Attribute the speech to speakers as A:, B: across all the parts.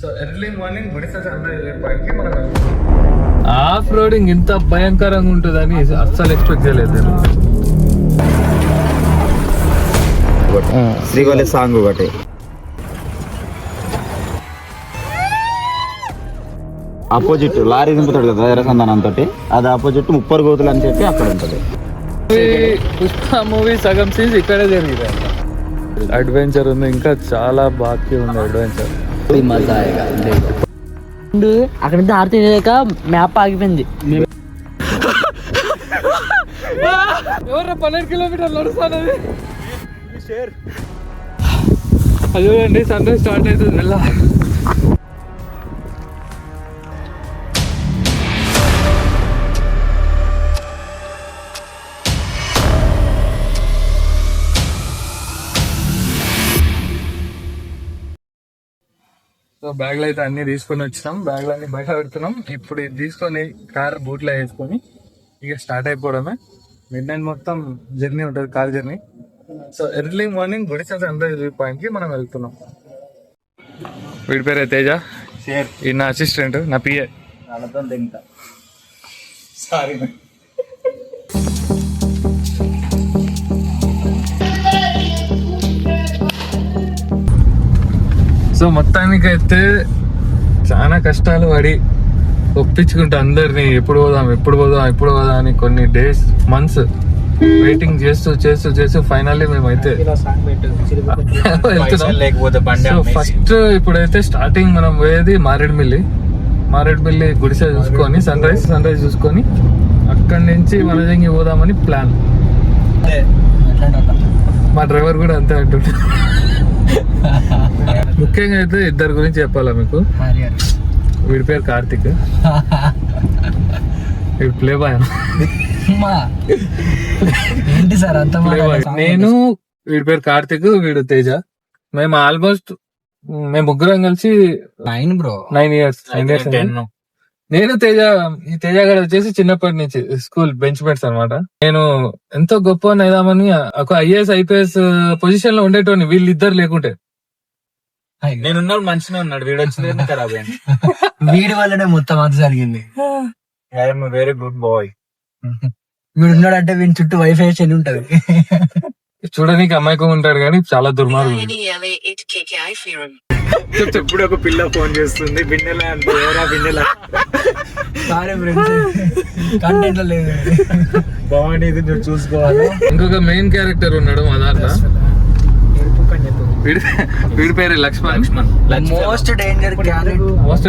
A: So early morning off roading ఇంత భయంకరంగా ఉంటుందని అస్సలు ఎక్స్పెక్ట్ చేయలేదు.
B: శ్రీవల్లి సాంగ్ ఒకటి ఆపోజిట్ లారీ దింపుతాడు కదా ఎర్రసంధానంతో, అది ఆపోజిట్ ముప్పరు గోతులు అని చెప్పి అక్కడ ఉంటుంది.
A: పుష్ప మూవీ సగం సీన్స్ ఇక్కడే జరిగింది. అడ్వెంచర్ ఉంది, ఇంకా చాలా బాకీ ఉంది అడ్వెంచర్.
C: అక్కడ నుంచి ఆర్తి మ్యాప్ ఆగిపోయింది.
A: ఎవరు 12 కిలోమీటర్లు నడుస్తాను. అదేండి సన్ రైజ్ స్టార్ట్ అవుతుంది వెళ్ళ. సో బ్యాగ్లు అయితే అన్ని తీసుకొని వచ్చినాం, బ్యాగ్లు అన్ని బయట పెడుతున్నాం. ఇప్పుడు ఇది తీసుకొని కార్ బూట్లో వేసుకొని ఇక స్టార్ట్ అయిపోవడమే. మిడ్ నైట్ మొత్తం జర్నీ ఉంటుంది, car journey. So early morning గుడిసె సన్ రైజ్ వ్యూ పాయింట్ కి మనం వెళ్తున్నాం. వీడి పేరు తేజ, ఈ నా అసిస్టెంట్, నా పిఏ. సారీ. సో మొత్తానికైతే చాలా కష్టాలు పడి ఒప్పించుకుంటే అందరినీ ఎప్పుడు పోదాం అని కొన్ని డేస్ మంత్స్ వెయిటింగ్ చేస్తూ ఫైనల్లీ మేమైతే ఫస్ట్ ఇప్పుడైతే స్టార్టింగ్ మనం పోయేది మారేడుమిల్లి గుడిసె చూసుకొని సన్ రైజ్ చూసుకొని అక్కడి నుంచి వనజంగి పోదామని ప్లాన్. మా డ్రైవర్ కూడా అంతే అంటుండే. ముఖ్యంగా అయితే ఇద్దరు గురించి చెప్పాలా మీకు. వీడి పేరు కార్తిక్, వీడు ప్లే బాయ్. నేను, వీడి పేరు కార్తిక్, వీడు తేజ. మేము ఆల్మోస్ట్ ముగ్గురం కలిసి 9 years. నేను ఈ తేజ గారు వచ్చేసి చిన్నప్పటి నుంచి స్కూల్ బెంచ్ మేట్స్ అనమాట. నేను ఎంతో గొప్ప అయిదామని ఒక IAS IPS పొజిషన్ లో ఉండేటోని వీళ్ళిద్దరు లేకుంటే.
B: నేనున్నాడు మంచిగా ఉన్నాడు, వీడు వచ్చింది ఖరాబ్ అయింది.
C: వీడి వల్లనే మొత్తం అంత జరిగింది.
B: I'm very good boy.
C: వీడు ఉన్నాడంటే వీని చుట్టూ వైఫై చెల్లి ఉంటది.
A: చూడడానికి అమాయకం ఉంటాడు కానీ చాలా దుర్మార్గం.
B: ఇప్పుడు ఒక పిల్ల ఫోన్ చేస్తుంది, బిన్నెలా అంటే ఎవరా బిన్నెలా.
C: కంటెంట్ లో లేదు,
B: బాగుండేది, నువ్వు చూసుకోవాలి.
A: ఇంకొక మెయిన్ క్యారెక్టర్ ఉన్నాడు మా దాంట్లో, వీడి పేరు Laxman.
C: Most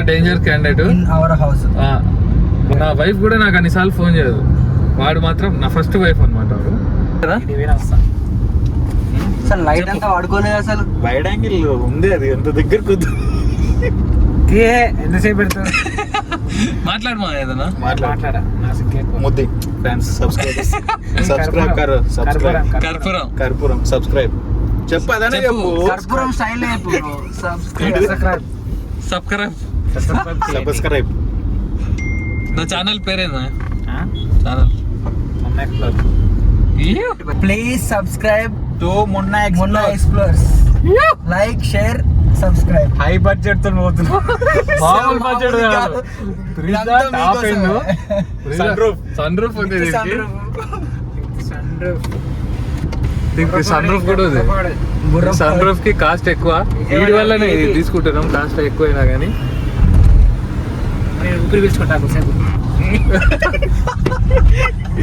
A: danger candidate
C: in our house.
A: నా వైఫ్ కూడా నాకు అన్నిసార్లు ఫోన్ చేయదు, వాడు మాత్రం నా ఫస్ట్ వైఫ్ అనమాట.
C: అసలు లైట్ అంతా వాడుకోలేదు, అసలు
B: వైడ్ యాంగిల్ ఉంది, అది ఎంత దగ్గర కుద్దు.
C: ఎంతసేపు పెడతారు.
A: మాట్లాడమా ఏదన్నా
B: ముద్ది ఫ్యాన్స్ సబ్స్క్రైబ్ కర్పూరం సబ్స్క్రైబ్ చెప్పు, అదనే చెప్పు.
C: కర్పూరం స్టైల్
B: సబ్స్క్రైబ్.
A: నా ఛానల్ పేరేనా? Channel
C: please subscribe
B: to Munna
C: Explorers. Like, share, subscribe.
B: High budget తో పోతున్నా,
A: మామూలు బడ్జెట్ కాదు. సన్ రూఫ్ ఉంది, సన్ రూఫ్ కూడా ఉంది. సన్ రూఫ్ కి కాస్ట్ ఎక్కువ, వీడి వల్లనే తీసుకుంటున్నాం. కాస్ట్ ఎక్కువైనా కానీ
C: ఊపిరి పీల్చుకుంటా.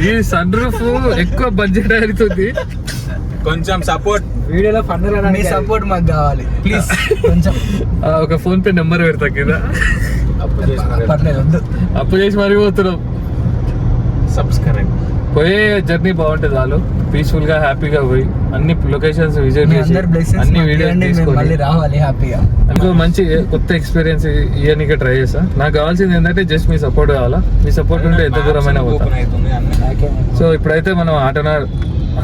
A: ఈ సన్ రూఫ్ ఎక్కువ బడ్జెట్ అవుతుంది.
B: కొంచెం సపోర్ట్
C: వీడియోలో మీ సపోర్ట్ మాకు కావాలి ప్లీజ్. కొంచెం
A: ఒక ఫోన్ పే నెంబర్ పెడతా కింద, అప్పు చేసి మరీ పోతున్నాం.
B: సబ్స్క్రైబ్.
A: పోయే జర్నీ బాగుంటుంది, వాళ్ళు పీస్ఫుల్ గా హ్యాపీగా పోయి అన్ని లొకేషన్స్ విజిట్ చేసి అన్ని వీడియోస్ తీసుకొని
C: రావాలి హ్యాపీగా.
A: ఇంకో మంచి కొత్త ఎక్స్పీరియన్స్ ఇవన్నీ ట్రై చేస్తా. నాకు కావాల్సింది ఏంటంటే జస్ట్ మీ సపోర్ట్ కావాలా. మీ సపోర్ట్ ఉంటే ఎంత దూరమైనా పోతా. సో ఇప్పుడైతే మనం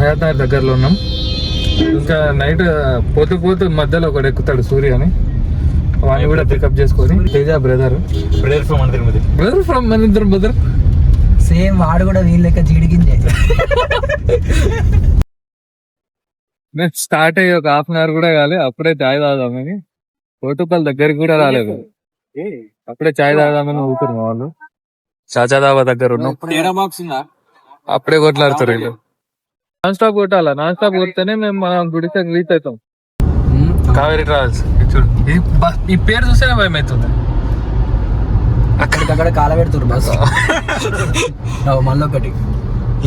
A: హయాత్ నగర్ దగ్గరలో ఉన్నాం. ఇంకా నైట్ పోతూ మధ్యలో ఒకటి ఎక్కుతాడు సూర్య అని, వాడిని కూడా పికప్ చేసుకొని. తేజ బ్రదర్ ఫ్రమ్ మనిద్దరం బ్రదర్.
C: సేమ్ వాడు కూడా వీళ్ళ లెక్క జీడిగింజే.
A: స్టార్ట్ అయ్యి ఒక 1/2 hour కూడా కాలే, అప్పుడే చాయ్ తాగుదామని కోటుపల్లి దగ్గరికి కూడా రాలేదు. అప్పుడే చాయ్ తాగదామని ఊరుతారు మా వాళ్ళు. చాచాదాబా దగ్గర ఉన్నాం. అప్పుడే కొట్లాడుతారు వీళ్ళు. నాన్ స్టాప్ కొట్టాలా, నాన్ స్టాప్ కొడితేనే మేము మన గుడికి రీచ్ అవుతాం. కావేరీ ట్రావెల్స్ చూడు, ఈ పేరు చూస్తేనే భయం అవుతుంది.
C: అక్కడ కాల పెడుతున్నారు బస్. మళ్ళీ ఒకటి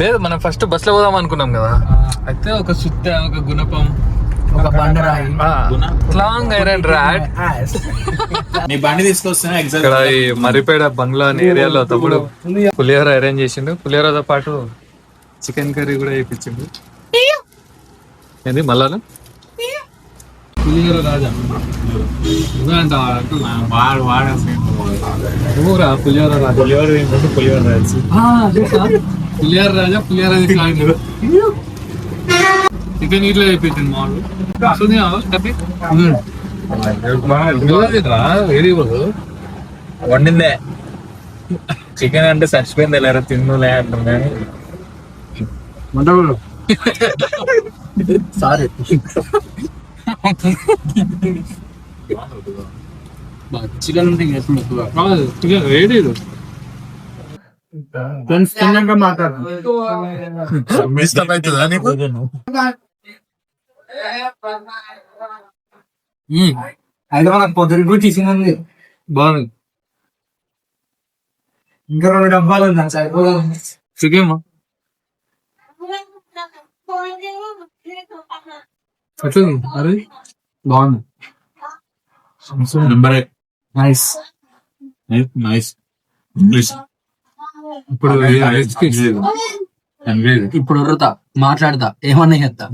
A: లేదు, మనం ఫస్ట్ బస్ లో పోదాం అనుకున్నాం కదా, అయితే ఒక సుత్త, ఒక గుణపం,
C: ఒక బండరాయి,
A: లాంగ్ ఐరన్ రాడ్.
B: నీ బండి తీసుకొస్తున్నా
A: ఇక్కడ ఈ మర్రిపేట బంగ్లా అనే ఏరియాలో తప్పుడు పులిహోర అరేంజ్ చేసిండు. పులిహోరతో పాటు చికెన్ కర్రీ కూడా వేయించిండు. ఏంది మళ్ళా పులిహోర రాజా ఊరా పులిహోర రాజా, పులిహోర రాజా, పులిహోర చికెన్ ఇట్లా వేయించింది మామూలు.
B: వండిందే చికెన్ అంటే చచ్చిపోయింది లేరా తిన్నులే అంటున్నా.
C: సారీ చికెన్ ఉంటే
A: చికెన్ వేడి
C: అయితే మనకు పొద్దున తీసింది
A: బాగుంది.
C: ఇంకా 2 డబ్బాలు ఉంది సరిపోతుంది.
A: చికెన్ అరే బాగుంది.
C: Nice
B: nice.
A: ఇప్పుడు
C: ఇప్పుడు వరుతా మాట్లాడతా ఏమన్నా చేస్తా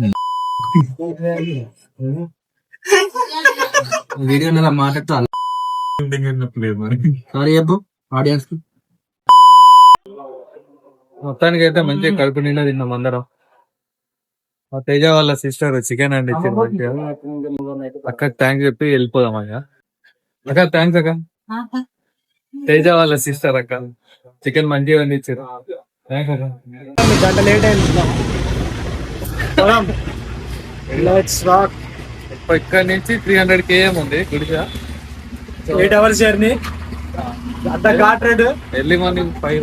C: వీడియో మాట్లాడుతా. సారీ చెప్పు ఆడియన్స్ కి.
A: మొత్తానికి అయితే మంచిగా కడుపు నిండా తిన్నాం అందరం. మా తేజ వాళ్ళ సిస్టర్ చికెన్ అండి ఇచ్చింది మంచిగా. అక్క థ్యాంక్స్ చెప్పి వెళ్ళిపోదాం అక్క. అక్క థ్యాంక్స్ అక్క. తేజ వాళ్ళ సిస్టర్ అక్క చికెన్ మంచిగా వండి ఇచ్చారు. థ్యాంక్స్ అక్క.
C: గంట లేట్ అయింది.
A: ఇక్కడ నుంచి 300 km ఉంది గుడిస.
C: 8 hours జర్నీ.
A: ఎర్లీ మార్నింగ్ 5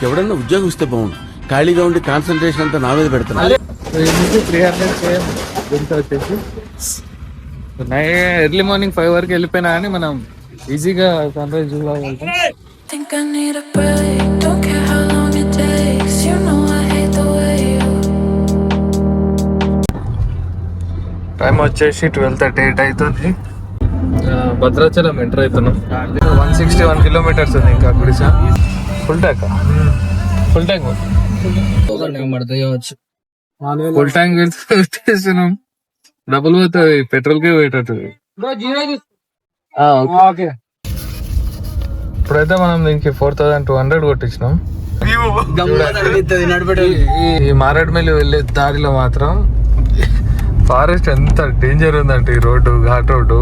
D: ఎవడన్నా ఉద్యోగం ఇస్తే బాగుండు. ఖాళీగా ఉండి కాన్సన్ట్రేషన్ అంతా నా మీద పెడుతున్నా.
A: 300 km గుడిస వచ్చేసి ఎర్లీ మార్నింగ్ 5 వరకు వెళ్ళిపోయినా కానీ మనం ఈజీగా సన్ రైజ్ చూడగలుగుతాం.
E: Think I need a break. Don't care how long it takes. You know I hate the way you.
A: Time వచ్చేసి 12:38 అవుతుంది. భద్రాచలం ఎంటర్ అవుతున్నాం. 161 kilometers ఉంది ఇంకా Gudisa. Full tank full tank పెట్టేస్తున్నాం. డబ్బులు పోతుంది, పెట్రోల్కే పోయేటట్టు. ఇప్పుడైతే మనం దీనికి 4200 కొట్టించినాం. ఈ మారేడుమిల్లి వెళ్ళే దారిలో మాత్రం ఫారెస్ట్ ఎంత డేంజర్ ఉందంటే ఈ రోడ్డు, ఘాట్ రోడ్డు.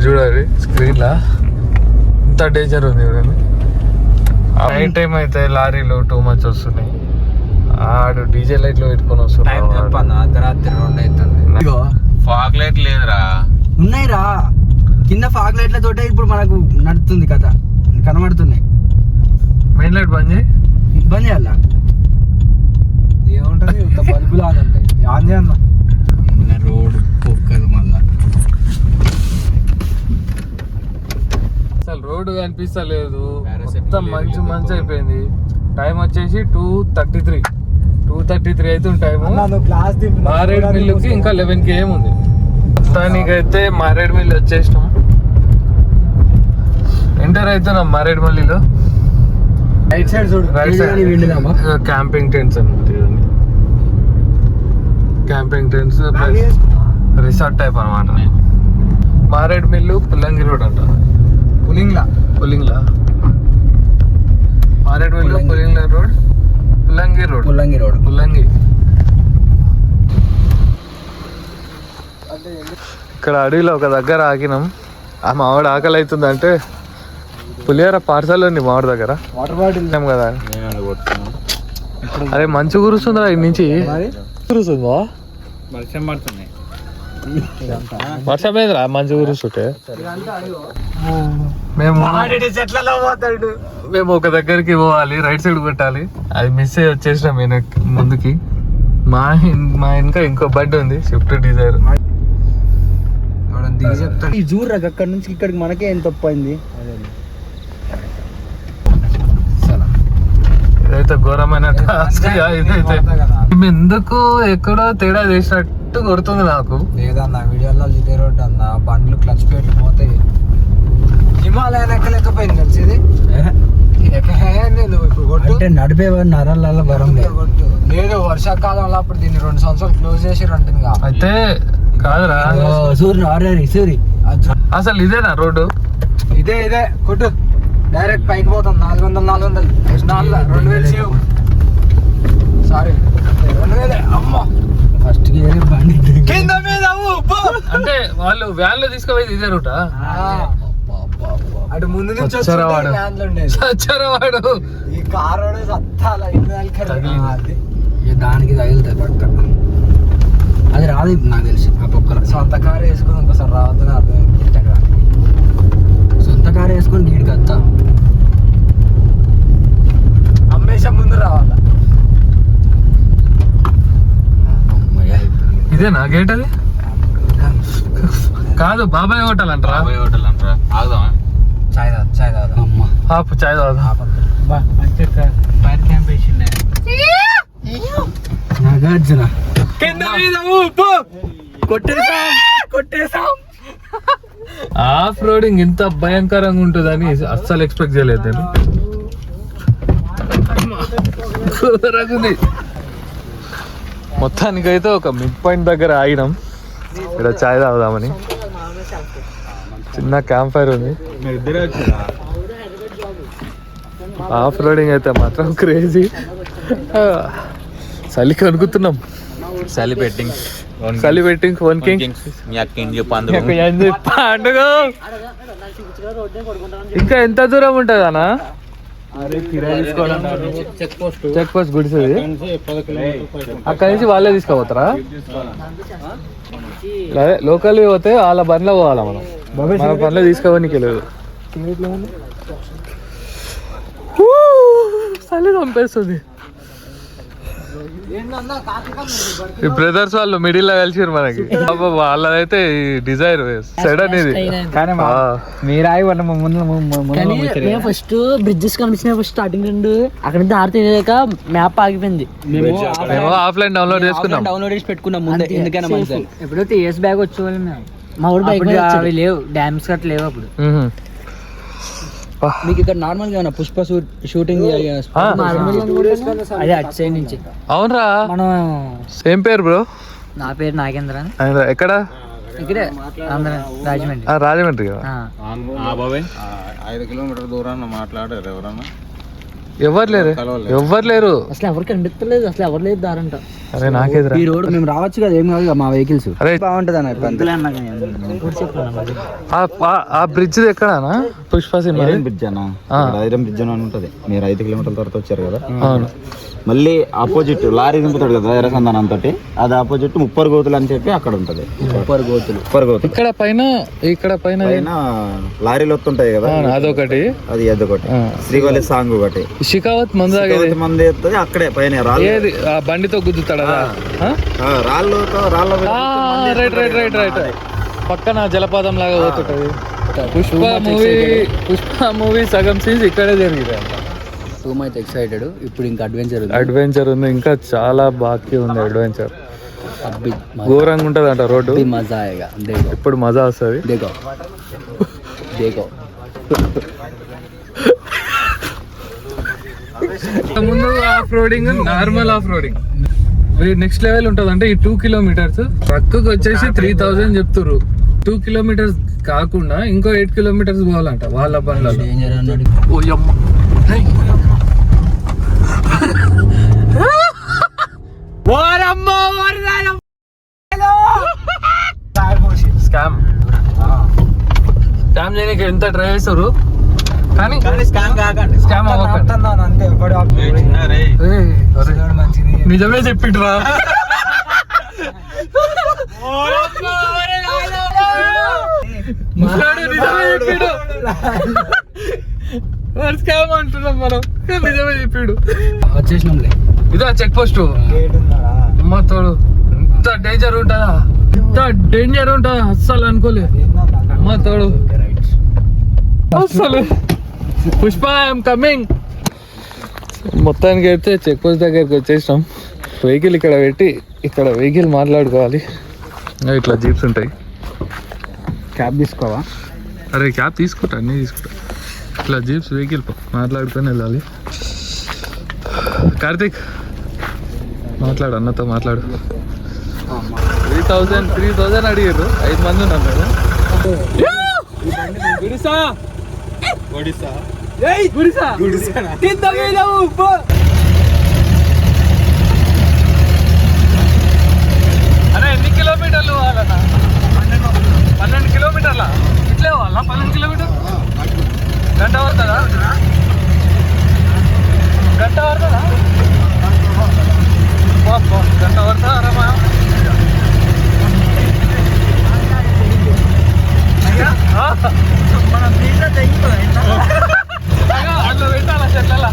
A: చూడాలి స్క్రీన్ లా ఎంత డేంజర్ ఉంది చూడండి. నైట్ టైం అయితే లారీలు టూ మచ్ వస్తున్నాయి. ఆడు డీజే లైట్లు పెట్టుకొని వస్తున్నాయి.
B: ఫాగ్ లైట్ లేదురా.
C: ఉన్నాయి రా కింద ఫాగ్ లైట్ల తోటే ఇప్పుడు మనకు నడుస్తుంది కథ, కనబడుతున్నాయి.
A: మెయిన్ లైట్ బంద్ చేయి.
C: ఇబ్బంది అలా ఏముంటది బల్బులు ఆన్ ఉంటాయి. ఆన్ చేయన్న రోడ్ పొక్కదు మళ్ళా.
A: అసలు రోడ్డు కనిపిస్తలేదు, మొత్తం మంచి అయిపోయింది. టైం వచ్చేసి 2:33 అవుతుంది టైము. మారేడుమిల్లుకి ఇంకా 11 km ఉంది. మొత్తానికైతే మారేడుమిల్లి వచ్చేసినాం. ఎంటర్ అవుతున్నాం మారేడుమిల్లిలో.
C: రైట్ సైడ్ చూడు,
A: రైట్ సైడ్ క్యాంపింగ్ టెంట్స్ అన్నమాట. క్యాంపింగ్ టెంట్స్ రిసార్ట్ టైప్ అనమాట. మారేడుమిల్లు పుల్లంగి రోడ్ అంట. పులింగ్లా మారేడుమిల్లు పులింగ్లా రోడ్, పుల్లంగి రోడ్. ఇక్కడ అడవిలో ఒక దగ్గర ఆగినాం. ఆ మామిడి ఆకలి అవుతుంది అంటే పులిహోర పార్సల్ ఉంది మామిడి దగ్గర.
C: వాటర్ బాటిల్
A: కదా. అరే మంచి కురుస్తుందా ఇటు నుంచి? కురుస్తుందా?
B: వర్షం పడుతున్నాయి.
A: వర్షం ఏదిరా మంచి కురుస్తుంటే మేము ఒక దగ్గరికి పోవాలి, రైట్ సైడ్ పెట్టాలి, అది మిస్ అయ్యి వచ్చేసినాం వెనక్కి ముందుకి. మా వెనక ఇంకో బండి ఉంది, స్విఫ్ట్ డిజైర్.
C: ఈ జూర్రా అక్కడ నుంచి ఇక్కడికి మనకే ఎంత తప్పైంది.
A: ఇదైతే ఘోరమైన టాస్క్. ఇదైతే ఎందుకు ఎక్కడో తేడా చేసినట్టు కొడుతుంది నాకు.
C: లేదన్న వీడియోలో ఇదే రోడ్డు అన్న, బండ్లు క్లచ్ ప్లేట్లు పోతాయి. హిమాలయన్ ఎక్కలేకపోయింది కలిసి అంటే నడిపేవాడు నరాల బరం లేదు. వర్షాకాలంలో అప్పుడు దీన్ని 2 సంవత్సరాలు క్లోజ్ చేసి ఉంటుంది.
A: అయితే కాదురా
C: సూరి
A: అసలు ఇదేనా రోడ్డు?
C: ఇదే కొట్టు డైరెక్ట్ పైకి పోతాం. 400 2000 సేవ్. సారీ 2000. అమ్మా ఫస్ట్ బండి కింద మీద
A: అంటే వాళ్ళు వ్యాన్ లో తీసుకుపోయి ఇదే రూటా?
C: అటు ముందు నుంచి
A: చచ్చరవాడు
C: ఈ కారు దానికి తగులుతాయి పక్క. అది రాదు నాకు తెలిసి. ఆ పక్కన సొంత కారు వేసుకుని ఇంకోసారి రావద్దని అర్థం. సొంత కారు వేసుకొని గీడికి వస్తా, అమ్మేసా ముందు రావాలా.
A: ఇదేనా గేట్? అది కాదు, బాబాయ్ హోటల్ అంటారా?
B: ఆగుదామా?
C: చాయ్ తాగుదాం. అమ్మ
A: ఆపు, చాయ్ తాగుదాం.
C: నాగార్జున కొట్టేసాం.
A: ఆఫ్ రోడింగ్ ఇంత భయంకరంగా ఉంటుందని అస్సలు ఎక్స్పెక్ట్ చేయలేదు నేను. ఘోరంగుంది. మొత్తానికైతే ఒక మిడ్ పాయింట్ దగ్గర ఆగినాం. ఇక్కడ చాయ్ తాగుదామని. చిన్న క్యాంప్ ఫైర్ ఉంది. ఆఫ్ రోడింగ్ అయితే మాత్రం క్రేజీ. చలికి అనుకుతున్నాం. చలి పెట్టింగ్ పండుగ. ఇంకా ఎంత దూరం ఉంటుంది అన్న? చెక్ పోస్ట్ గుడిసేది. అక్కడి నుంచి వాళ్ళే తీసుకుపోతారా? అదే లోకల్ పోతే వాళ్ళ బండ్లో పోవాలా మనం. మన బండ్లో తీసుకోవడానికి లేదు. చలి చంపేస్తుంది. ఈ బ్రదర్స్ వాళ్ళు మిడిల్ లో కలిసిరు మనకి. వాళ్ళదైతే డిజైర్ సడన్ ఇది.
F: మీరు ఫస్ట్ బ్రిడ్జెస్ కనిపించిన ఫస్ట్ స్టార్టింగ్ నుండి అక్కడ నుంచి దారి తెలియక మ్యాప్ ఆగిపోయింది.
A: మేము ఆఫ్లైన్ డౌన్లోడ్ చేసుకున్నాం.
C: డౌన్లోడ్ చేసి పెట్టుకున్నాం ముందే. ఎందుకైనా
F: ఎప్పుడైతే ఇయర్స్ బ్యాగ్ వచ్చేవాళ్ళు మా ఊరు బైక్ లేవు, డ్యామ్స్ గట్రా లేవు అప్పుడు.
C: మీకు ఇక్కడ నార్మల్ గా పుష్ప షూటింగ్
F: అదే అటు సైడ్ నుంచి.
A: అవునరా,
F: మనం
A: సేమ్ పేరు బ్రో.
F: నా పేరు నాగేంద్ర.
A: ఎక్కడ?
F: ఇక్కడే రాజమండ్రి.
A: రాజమండ్రి కదా.
B: 5 కిలోమీటర్ దూరాన్ని మాట్లాడారు ఎవరన్నా?
A: ఎవరు లేరు.
F: అసలు ఎవరు కనిపించలేదు, అసలు ఎవరు లేదు దారంట.
A: అరే నాకేదిరా.
C: ఈ రోడ్ మేము రావచ్చు కదా, ఏం కాదు మా వెహికల్స్.
A: అరే
C: బాగుంటది అన్న.
A: ఆ బ్రిడ్జ్ ఎక్కడానా? పుష్ప సినిమా
B: బ్రిడ్జ్ అన్న, ఐరన్ బ్రిడ్జ్ అని ఉంటది. మీరు 5 కిలోమీటర్ల తర్వాత వచ్చారు కదా.
A: అవును.
B: మళ్ళీ ఆపోజిట్ లారీ దింపుతాడు కదా ఎర్రసందనం తోటి, అది ఆపోజిట్ ముప్పర్ గోతులు అని చెప్పి అక్కడ ఉంటది. ముప్పర్ గోతులు
A: ఇక్కడ పైన
B: లారీలు వస్తుంటాయి కదా,
A: అదొకటి.
B: అదొకటి. శ్రీవల్లి సాంగ్ ఒకటి.
A: షికావత్ మంది
B: ఎత్తది అక్కడే పైన
A: బండితో గుద్దుతాడా? రైట్ పక్కన జలపాతం లాగా పోతుంటది. పుష్ప మూవీ సగం సీన్స్ ఇక్కడే జరిగింది.
C: Too much excited. ఇప్పుడు ఇంకా
A: అడ్వెంచర్ ఉంది, ఇంకా చాలా బాకీ ఉంది అడ్వెంచర్. ఘోరంగా ఉంటది అంట రోడ్డు.
C: మజా
A: ఇప్పుడు మజా వస్తుంది. ముందు off roading, normal off roading next level ఉంటది. అంటే ఈ 2 కిలోమీటర్స్ ట్రక్కి వచ్చేసి 3000 చెప్తుర్రు. 2 కిలోమీటర్స్ కాకుండా ఇంకో 8 కిలోమీటర్స్ పోవాలంట వాళ్ళ పనులలో. స్కామ్ చేయడానికి ఎంత ట్రై చేస్తారు, కానీ స్కామ్ నిజమే చెప్పిండ్రా. ముసలాడు నిజమే చెప్పాడు. మరి స్కామ్ అంటున్నాం మనం, నిజమే చెప్పాడు.
C: వచ్చేసినాంలే.
A: ఇదా చెక్ పోస్ట్. అమ్మ తోడు, ఇంత డేంజర్ ఉంటుందా, ఇంత డేంజర్ ఉంటుందా అస్సలు అనుకోలే. అమ్మ తోడు అస్సలు. Pushpa I'm coming. మొత్తానికి అయితే చెక్ పోస్ట్ దగ్గరికి వచ్చేసినాం. వెహికల్ ఇక్కడ పెట్టి ఇక్కడ వెహికల్ మాట్లాడుకోవాలి. ఇట్లా జీప్స్ ఉంటాయి.
C: క్యాబ్ తీసుకోవా?
A: అరే క్యాబ్ తీసుకుంటా, అన్నీ తీసుకుంటా. ఇట్లా జీప్స్ వెహికల్ మాట్లాడుకొని వెళ్ళాలి. కార్తీక్ మాట్లాడు, అన్నతో మాట్లాడు. 3,000 అడిగారు, 5 మంది ఉన్నాం కదా. అరే ఎన్ని కిలోమీటర్లు పోవాలన్నా? 12 కిలోమీటర్లా? ఇట్లే పోవాలా 12 కిలోమీటర్? గంట పడుతుందా? గంట పడుతుందా? గంట పడుతుందా రమా? మనం అట్లా పెట్టాలా చెట్ల?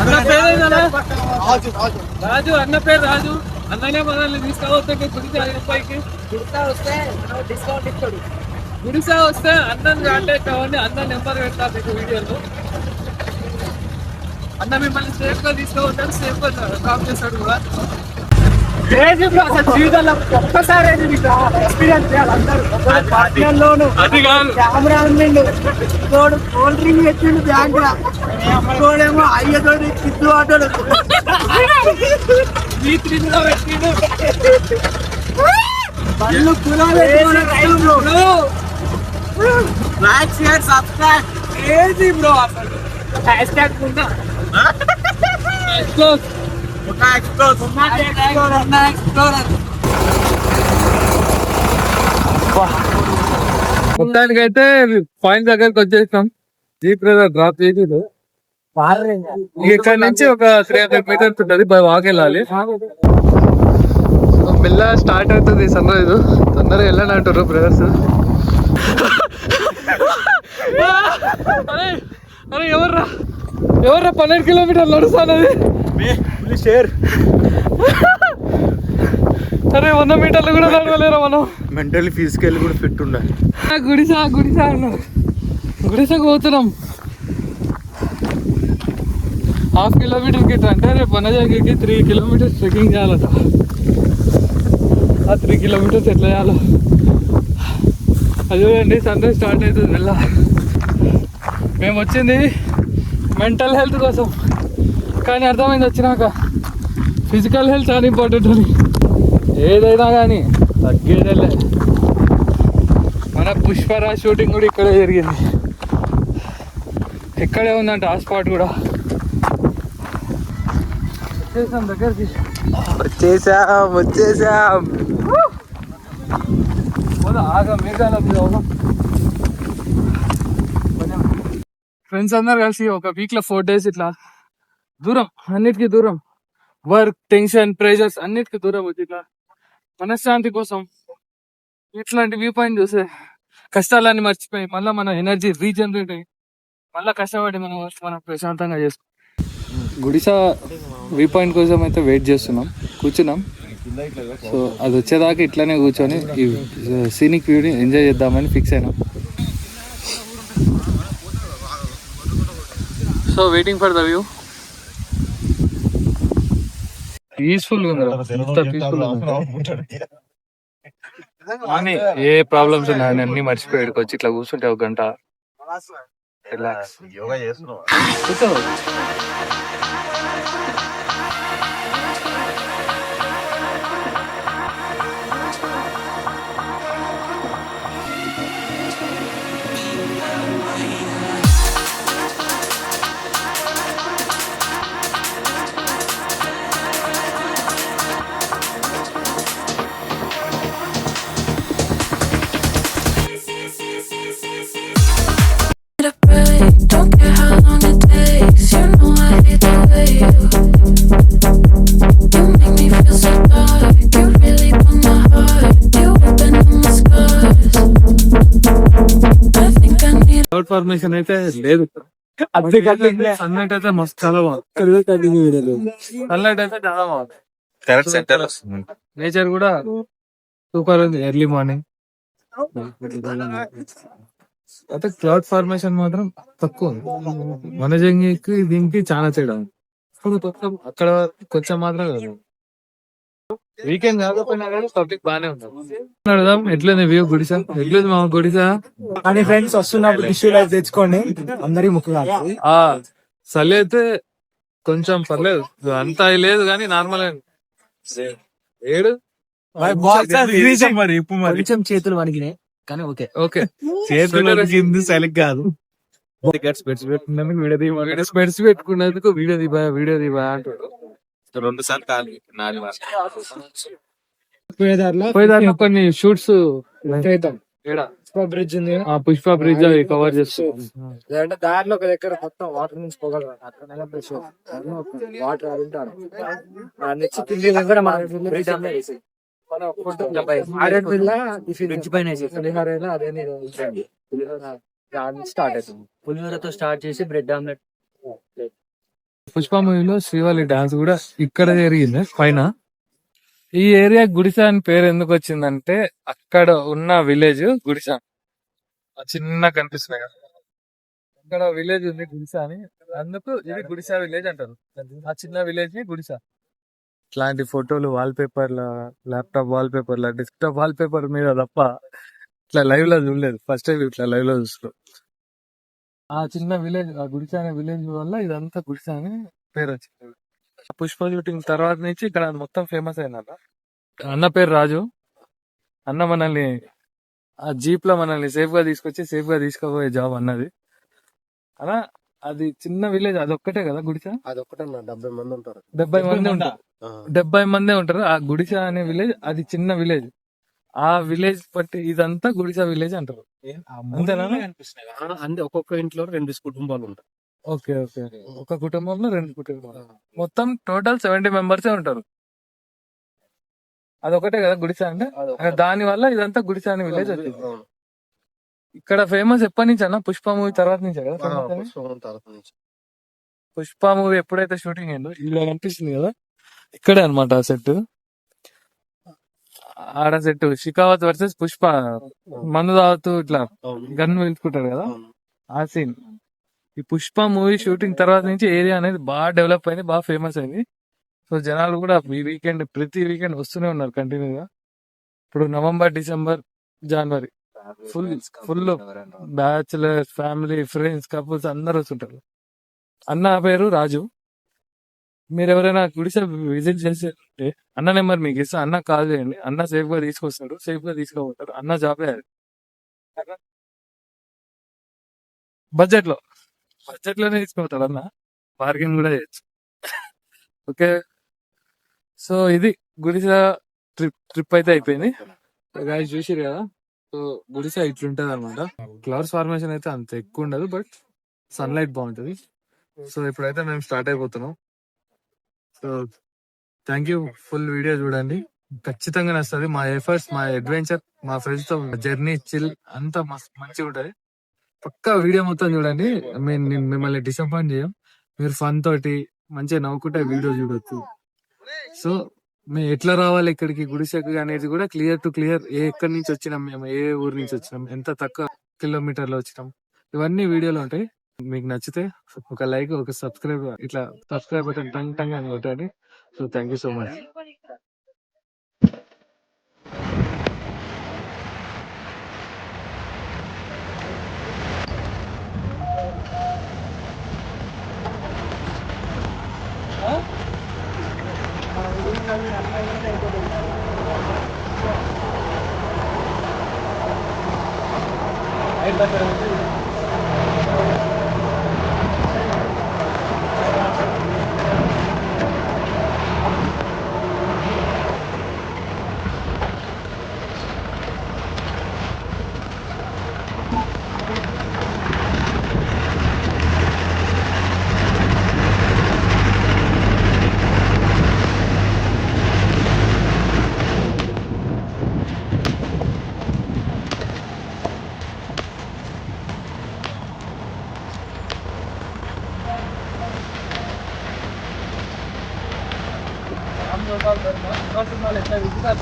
A: అన్న పేరేనా? రాజు. అన్న పేరు రాజు. అన్ననే మనల్ని తీసుకోవద్దు గుడిసా అబ్బాయికి. గుడిసా వస్తే అన్నని కాంటాక్ట్ అవ్వండి. అన్న నెంబర్ పెడతా మీకు వీడియోలో. అన్న మిమ్మల్ని సేఫ్ గా తీసుకోవద్దారు, సేఫ్ గా డ్రాప్ చేస్తాడు కూడా. జీవితంలో ఒక్కసారి ఎక్స్పీరియన్స్ చేయాలి అందరూ. అది కాదు, కెమెరా ఉండిండు, తోడు కూల్ డ్రింక్ పెట్టిండు బ్యాంక్, తోడేమో అయ్యతోటి కిద్దు ఆటోడు పెట్టిండు. పళ్ళు కులాలు ఏది బ్రో అసలు హ్యాష్ ట్యాగ్ ఉందా? మొత్తానికి అయితే పాయింట్ దగ్గరకు వచ్చేసినాం. జీప్ డ్రాప్ చేసి ఇక్కడ నుంచి ఒక 300 మీటర్స్ ఉంటుంది, బై వాక్ వెళ్ళాలి. మెల్లగా స్టార్ట్ అవుతుంది సన్ రైజ్. తొందరగా వెళ్ళని అంటారు బ్రదర్స్. అరే అరే ఎవర్రా 12 కిలోమీటర్లు నడుస్తానది. అరే 100 మీటర్లు కూడా నడవలేరా మనం.
B: మెంటల్లీ ఫిజికల్లీ కూడా ఫిట్ ఉండాలి.
A: గుడిసా అన్నారు. గుడిసాకు పోతున్నాం. 1/2 కిలోమీటర్ గిట్ట అంటే రేపు వనజాగికి 3 కిలోమీటర్స్ ట్రెక్కింగ్ చేయాలట. ఆ 3 కిలోమీటర్స్ ఎట్లా చేయాలో అది చూడండి. సన్ రైజ్ స్టార్ట్ అవుతుంది వెళ్ళ. మేము వచ్చింది మెంటల్ హెల్త్ కోసం, కానీ అర్థమైంది వచ్చినాక ఫిజికల్ హెల్త్ చాలా ఇంపార్టెంట్ అని. ఏదైనా కానీ తగ్గేదేలే. మన పుష్పరాజ్ షూటింగ్ కూడా ఇక్కడే జరిగింది. ఇక్కడే ఉందంట ఆ స్పాట్ కూడా. వచ్చేసాం దగ్గరికి. వచ్చేసాం. ఆగా మేఘాల మీద ఫ్రెండ్స్ అందరు కలిసి ఒక వీక్ లో 4 days ఇట్లా దూరం, అన్నిటికీ దూరం, వర్క్ టెన్షన్ ప్రెషర్స్ అన్నిటికీ దూరం వచ్చి ఇట్లా మనశ్శాంతి కోసం ఇట్లాంటి వ్యూ పాయింట్ చూస్తే కష్టాలన్నీ మర్చిపోయి మళ్ళీ మన ఎనర్జీ రీజనరేట్ అయ్యి మళ్ళీ కష్టపడి మనం ప్రశాంతంగా చేసుకో. గుడిసా వ్యూ పాయింట్ కోసం అయితే వెయిట్ చేస్తున్నాం, కూర్చున్నాం. సో అది వచ్చేదాకా ఇట్లానే కూర్చొని ఈ సీనిక్ వ్యూని ఎంజాయ్ చేద్దామని ఫిక్స్ అయినాం. So waiting for the view. Peaceful ఉంది, ఏ ప్రాబ్లమ్స్ ఉన్నాయని అన్ని మర్చిపోయి వచ్చి ఇట్లా కూర్చుంటే 1 గంట రిలాక్స్. కూర్చో.
E: Don't care how long it takes, you know I hate the way you
A: cloud formation అయితే లేదు. సన్లైట్ అయితే మస్తు చాలా బాగుంది. సన్లైట్ అయితే చాలా బాగుంది.
B: కరెక్ట్ సెంటర్ వస్తుంది.
A: నేచర్ కూడా సూపర్ ఉంది. ఎర్లీ మార్నింగ్ అయితే క్లౌడ్ ఫార్మేషన్ మాత్రం తక్కువ ఉంది. వనజంగికి దీనికి చాలా తేడా ఉంది. అక్కడ కొంచెం మాత్రం కాదు. వీకెండ్ కాకపోయినా కానీ పబ్లిక్ బానే ఉంటుంది. అడుగుదాం ఎట్లుంది వ్యూ గుడిసా, ఎట్లుంది మా గుడిసా
C: అని ఫ్రెండ్స్ వస్తున్నప్పుడు టిష్యూ లైఫ్ తెచ్చుకోండి, అందరి ముఖ్యంగా.
A: చలి అయితే కొంచెం పర్లేదు, అంతా లేదు కానీ నార్మల్. ఏడు
C: కొంచెం చేతులు వణికినాయి కానీ ఓకే.
A: ఓకే
C: సైలెంట్ కాదు.
A: స్పెట్స్ పెట్టుకున్నందుకు వీడియో దిబా అంటాడు.
B: 2 సార్లు కాదు
A: పోయేదారిలో కొన్ని షూట్స్
C: బ్రిడ్జ్ ఉంది,
A: పుష్ప బ్రిడ్జ్ కవర్ చేస్తాం.
C: దారిలో ఒక దగ్గర మొత్తం వాటర్ నుంచి పోగలరు, అక్కడ వాటర్ ఉంటారు. బ్రిడ్జ్ పైన స్టార్ట్ అవుతుంది. పులిహోరతో స్టార్ట్ చేసి బ్రెడ్ ఆమ్లెట్.
A: పుష్ప మూవీలో శ్రీవల్లి డాన్స్ కూడా ఇక్కడ జరిగింది పైన. ఈ ఏరియా గుడిసా అని పేరు ఎందుకు వచ్చిందంటే అక్కడ ఉన్న విలేజ్ గుడిసా చిన్న కనిపిస్తున్నాయి కదా, అక్కడ విలేజ్ ఉంది గుడిసా అని, అందుకు ఇది గుడిసా విలేజ్ అంటారు. ఆ చిన్న విలేజ్ ని గుడిసా. ఇట్లాంటి ఫోటోలు వాల్ పేపర్ల, ల్యాప్టాప్ వాల్ పేపర్ల, డెస్క్టాప్ వాల్ పేపర్ మీద తప్ప ఇట్లా లైవ్ లో చూడలేదు. ఫస్ట్ టైం ఇట్లా లైవ్ లో చూస్తున్నాం. ఆ చిన్న విలేజ్, ఆ గుడిసా అనే విలేజ్ వల్ల ఇదంతా గుడిసా అని పేరు వచ్చింది. పుష్ప షూటింగ్ తర్వాత నుంచి ఇక్కడ మొత్తం ఫేమస్ అయిందన్న. అన్న పేరు రాజు. అన్న మనల్ని ఆ జీప్ లో మనల్ని సేఫ్ గా తీసుకొచ్చి సేఫ్ గా తీసుకుపోయే జాబ్ అన్నది. అలా అది చిన్న విలేజ్, అదొక్కటే కదా గుడిసా.
C: అదొక్కటే 70 మంది ఉంటారు.
A: 70 మంది ఉంటారు. 70 మందే ఉంటారు. ఆ గుడిసా అనే విలేజ్ అది చిన్న విలేజ్. ఆ విలేజ్ బట్టి ఇదంతా గుడిసా విలేజ్ అంటారు. అంతేనా?
C: అంటే ఒక్కొక్క ఇంట్లో 2 కుటుంబాలు ఉంటాయి.
A: ఓకే ఓకే, ఒక కుటుంబంలో 2 కుటుంబాలు, మొత్తం టోటల్ 70 మెంబర్సే ఉంటారు. అదొకటే కదా గుడిసా అంటే. దాని వల్ల ఇదంతా గుడిసా అనే విలేజ్ వచ్చింది. ఇక్కడ ఫేమస్ ఎప్పటి నుంచి అన్న? పుష్ప మూవీ తర్వాత నుంచే కదా famous అయింది? పుష్ప మూవీ ఎప్పుడైతే షూటింగ్ అయిందో ఇలా కనిపిస్తుంది కదా, ఇక్కడే అనమాట సెట్. ఆడ సెట్ షికావత్ వర్సెస్ పుష్ప, మందు తాగుతూ ఇట్లా గన్ వెళ్తుకుంటారు కదా, ఆ సీన్. ఈ పుష్ప మూవీ షూటింగ్ తర్వాత నుంచి ఏరియా అనేది బాగా డెవలప్ అయింది, బాగా ఫేమస్ అయింది. సో జనాలు కూడా ఈ వీకెండ్ ప్రతి వీకెండ్ వస్తూనే ఉన్నారు కంటిన్యూగా. ఇప్పుడు నవంబర్, డిసెంబర్, జనవరి full bachelors, family, friends, couples అందరు వస్తుంటారు. అన్న పేరు రాజు. మీరు ఎవరైనా గుడిసె విజిట్ చేస్తే అన్న నెంబర్ మీకు ఇస్తా, అన్న కాల్ చేయండి. అన్న సేఫ్ గా తీసుకొస్తాడు, సేఫ్ గా తీసుకోబోతారు. అన్న జాబే అది. బడ్జెట్ లోనే తీసుకోపోతాడు అన్న, బార్గెన్ కూడా చేయొచ్చు. ఓకే, సో ఇది గుడిసా ట్రిప్ అయితే అయిపోయింది. గాయస్ చూసిరు కదా, సో గుడిసా ఇట్లుంటది అనమాట. క్లౌడ్స్ ఫార్మేషన్ అయితే అంత ఎక్కువ ఉండదు, బట్ సన్లైట్ బాగుంటది. సో ఇప్పుడైతే మేము స్టార్ట్ అయిపోతున్నాం. So thank you. Full video చూడండి, ఖచ్చితంగా నచ్చుతుంది. మా ఎఫర్ట్స్, మా అడ్వెంచర్, మా ఫ్రెండ్స్ తో జర్నీ, చిల్ అంతా మంచిగా ఉంటది. పక్కా వీడియో మొత్తం చూడండి. మేము మిమ్మల్ని డిసప్పాయింట్ చేయం. మీరు ఫన్ తోటి మంచిగా నవ్వుకుంటే వీడియో చూడొచ్చు. సో మేము ఎట్లా రావాలి ఇక్కడికి గుడిసెకు అనేది కూడా క్లియర్ టు క్లియర్, ఎక్కడి నుంచి వచ్చినాం, మేము ఏ ఊరు నుంచి వచ్చినాం, ఎంత తక్కువ కిలోమీటర్లో వచ్చినాం, ఇవన్నీ వీడియోలో ఉంటాయి. మీకు నచ్చితే ఒక లైక్, ఒక సబ్స్క్రైబ్, ఇట్లా సబ్స్క్రైబ్ బటన్ టంగ్ టంగ్ అని కొట్టండి. So thank you so much. సినిమాలు ఎట్లా